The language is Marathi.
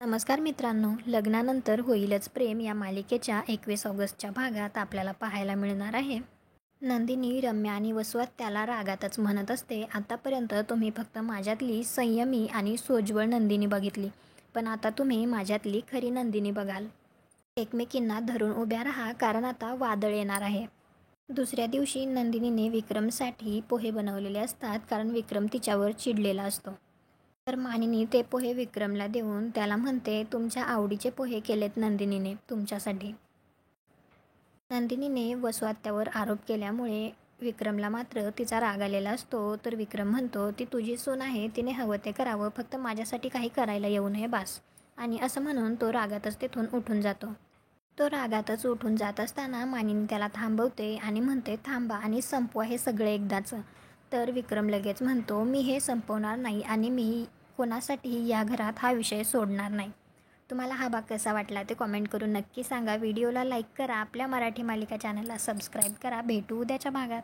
नमस्कार मित्रांनो, लग्नानंतर होईलच प्रेम या मालिकेच्या 21 ऑगस्टच्या भागात आपल्याला पाहायला मिळणार आहे. नंदिनी रम्या आणि वसुआत त्याला रागातच म्हणत असते, आतापर्यंत तुम्ही फक्त माझ्यातली संयमी आणि सोज्वळ नंदिनी बघितली, पण आता तुम्ही माझ्यातली खरी नंदिनी बघाल. एकमेकींना धरून उभ्या राहा, कारण आता वादळ येणार आहे. दुसऱ्या दिवशी नंदिनीने विक्रमसाठी पोहे बनवलेले असतात, कारण विक्रम तिच्यावर चिडलेला असतो. तर मानिनी ते पोहे विक्रमला देऊन त्याला म्हणते, तुमच्या आवडीचे पोहे केलेत नंदिनीने तुमच्यासाठी. नंदिनीने वसुआत्यावर आरोप केल्यामुळे विक्रमला मात्र तिचा राग आलेला असतो. तर विक्रम म्हणतो, ती तुझी सून आहे, तिने हवं ते करावं, फक्त माझ्यासाठी काही करायला येऊ नये बास. आणि असं म्हणून तो रागातच तिथून उठून जातो. तो रागातच उठून जात असताना मानिनी त्याला थांबवते आणि म्हणते, थांबा आणि संपवा हे सगळे एकदाचं. तर विक्रम लगेच म्हणतो, मी हे संपवणार नाही आणि मी कोणासाठीही या घरात हा विषय सोडणार नाही. तुम्हाला हा भाग कसा वाटला ते कॉमेंट करून नक्की सांगा. व्हिडिओला लाईक करा, आपल्या मराठी मालिका चॅनलला सबस्क्राईब करा. भेटू उद्याच्या भागात.